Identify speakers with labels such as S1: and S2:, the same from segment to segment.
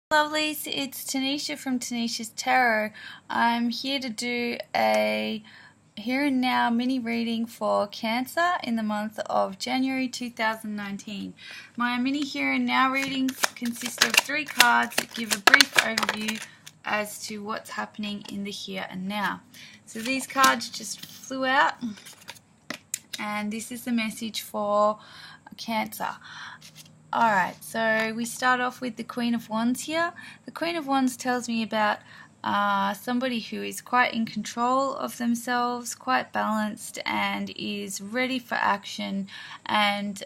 S1: Lovelies, it's Tanisha from Tanisha's Tarot. I'm here to do a here and now mini reading for Cancer in the month of January 2019. My mini here and now readings consist of 3 cards that give a brief overview as to what's happening in the here and now. So these cards just flew out, and this is the message for Cancer. Alright, so we start off with the Queen of Wands here. The Queen of Wands tells me about somebody who is quite in control of themselves, quite balanced, and is ready for action, and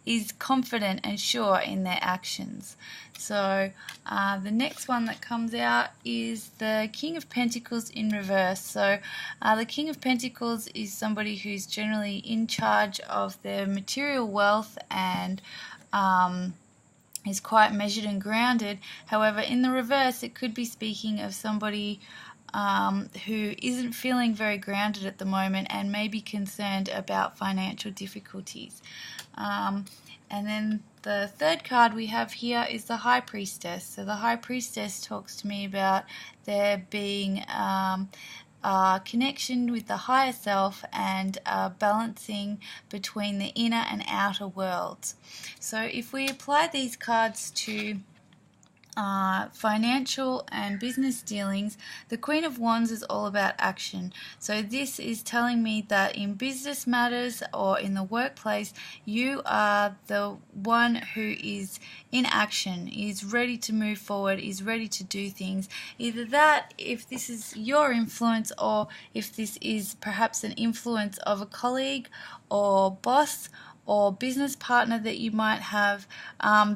S1: is confident and sure in their actions. So the next one that comes out is the King of Pentacles in reverse. So the King of Pentacles is somebody who's generally in charge of their material wealth and is quite measured and grounded. However, in the reverse, it could be speaking of somebody who isn't feeling very grounded at the moment and may be concerned about financial difficulties. And then the third card we have here is the High Priestess. So the High Priestess talks to me about there being connection with the higher self and balancing between the inner and outer worlds. So if we apply these cards to financial and business dealings, the Queen of Wands is all about action. So this is telling me that in business matters or in the workplace, you are the one who is in action, is ready to move forward, is ready to do things. Either that, if this is your influence, or if this is perhaps an influence of a colleague or boss or business partner that you might have.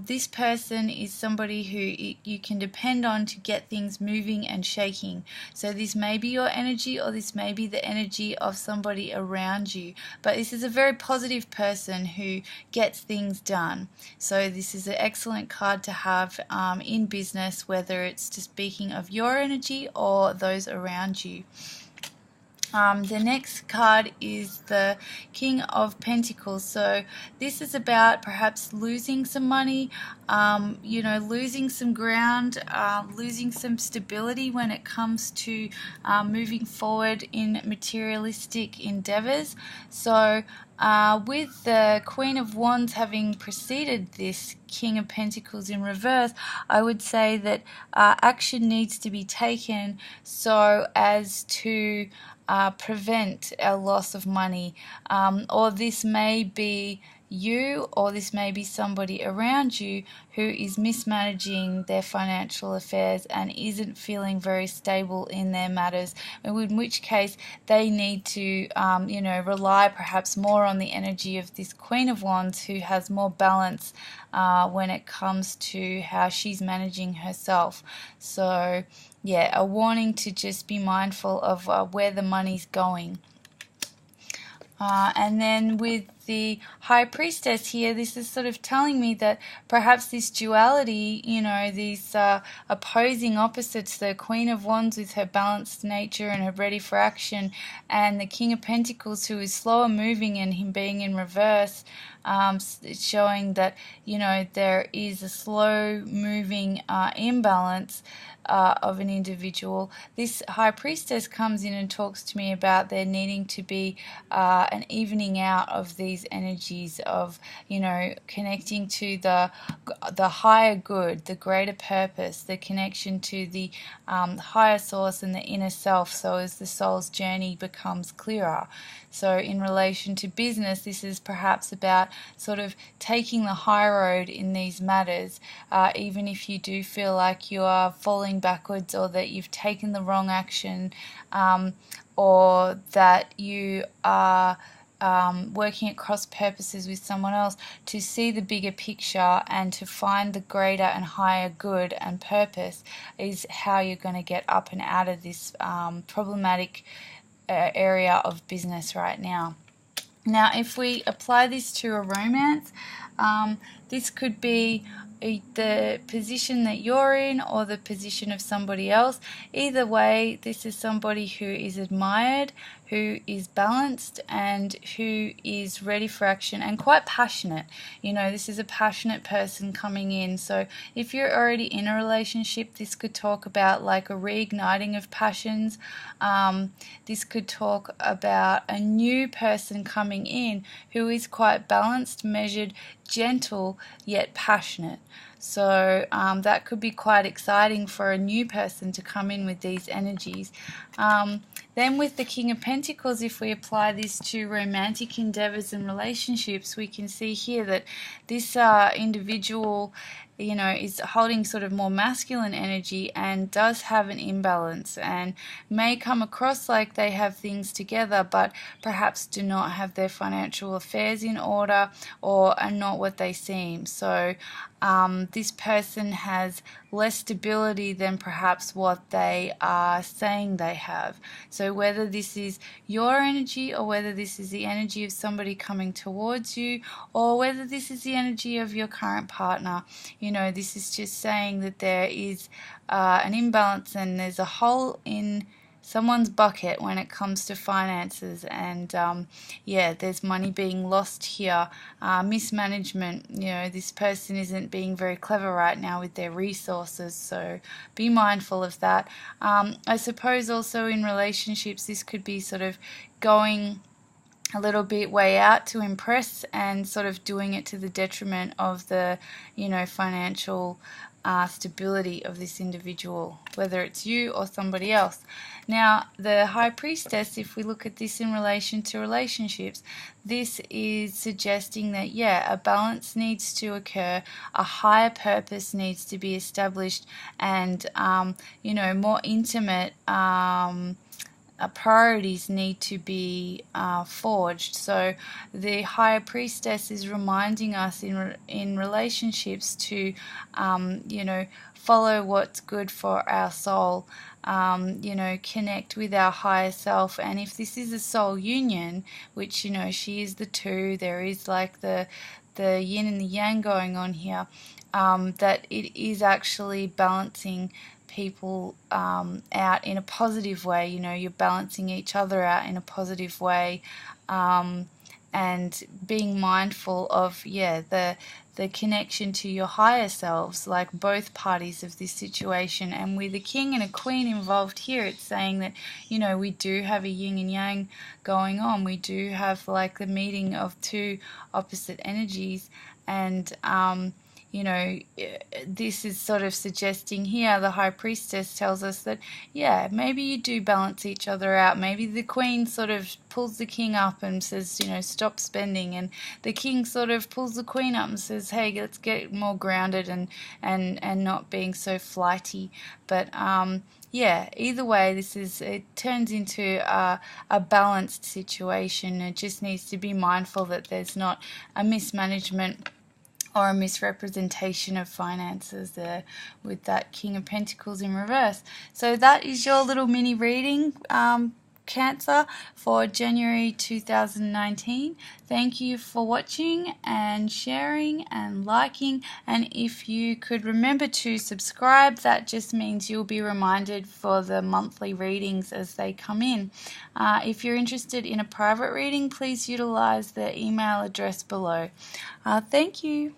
S1: This person is somebody who you can depend on to get things moving and shaking. So this may be your energy, or this may be the energy of somebody around you. But this is a very positive person who gets things done. So this is an excellent card to have in business, whether it's to speaking of your energy or those around you. The next card is the King of Pentacles. So this is about perhaps losing some money, losing some ground, losing some stability when it comes to moving forward in materialistic endeavors. So with the Queen of Wands having preceded this King of Pentacles in reverse, I would say that action needs to be taken so as to prevent a loss of money, or this may be you, or this may be somebody around you who is mismanaging their financial affairs and isn't feeling very stable in their matters, in which case they need to rely perhaps more on the energy of this Queen of Wands, who has more balance when it comes to how she's managing herself. So yeah, a warning to just be mindful of where the money's going. And then with the High Priestess here, this is sort of telling me that perhaps this duality, these opposing opposites, the Queen of Wands with her balanced nature and her ready for action, and the King of Pentacles who is slower moving and him being in reverse, it's showing that, there is a slow moving imbalance of an individual. This High Priestess comes in and talks to me about there needing to be an evening out of these energies of, connecting to the higher good, the greater purpose, the connection to the higher source and the inner self, so as the soul's journey becomes clearer. So in relation to business, this is perhaps about sort of taking the high road in these matters, even if you do feel like you are falling backwards, or that you've taken the wrong action, or that you are working at cross purposes with someone else, to see the bigger picture and to find the greater and higher good and purpose is how you're going to get up and out of this problematic area of business right now. Now, if we apply this to a romance, this could be the position that you're in or the position of somebody else. Either way, this is somebody who is admired, who is balanced and who is ready for action and quite passionate. You know, this is a passionate person coming in. So if you're already in a relationship, this could talk about like a reigniting of passions. This could talk about a new person coming in who is quite balanced, measured, gentle, yet passionate. So that could be quite exciting for a new person to come in with these energies. Then with the King of Pentacles, if we apply this to romantic endeavors and relationships, we can see here that this individual, you know, is holding sort of more masculine energy and does have an imbalance and may come across like they have things together, but perhaps do not have their financial affairs in order or are not what they seem. So this person has less stability than perhaps what they are saying they have. So whether this is your energy or whether this is the energy of somebody coming towards you or whether this is the energy of your current partner, you know, this is just saying that there is an imbalance and there's a hole in someone's bucket when it comes to finances, and yeah, there's money being lost here, mismanagement. You know, this person isn't being very clever right now with their resources, so be mindful of that. I suppose also in relationships this could be sort of going a little bit way out to impress and sort of doing it to the detriment of the, you know, financial stability of this individual, whether it's you or somebody else. Now, the High Priestess, if we look at this in relation to relationships, this is suggesting that, yeah, a balance needs to occur, a higher purpose needs to be established, and, you know, more intimate priorities need to be forged. So the High Priestess is reminding us in relationships to, you know, follow what's good for our soul, you know, connect with our higher self. And if this is a soul union, which, you know, she is the two, there is like the yin and the yang going on here, that it is actually balancing people out in a positive way. You know, you're balancing each other out in a positive way, and being mindful of, yeah, the connection to your higher selves, like both parties of this situation. And with a king and a queen involved here, it's saying that, you know, we do have a yin and yang going on. We do have like the meeting of two opposite energies, and you know, this is sort of suggesting here, the High Priestess tells us that, yeah, maybe you do balance each other out. Maybe the Queen sort of pulls the King up and says, you know, stop spending. And the King sort of pulls the Queen up and says, hey, let's get more grounded and not being so flighty. But, yeah, either way, it turns into a balanced situation. It just needs to be mindful that there's not a mismanagement or a misrepresentation of finances there with that King of Pentacles in reverse. So that is your little mini reading, Cancer, for January 2019. Thank you for watching and sharing and liking, and if you could remember to subscribe, that just means you'll be reminded for the monthly readings as they come in. If you're interested in a private reading, please utilize the email address below. Thank you.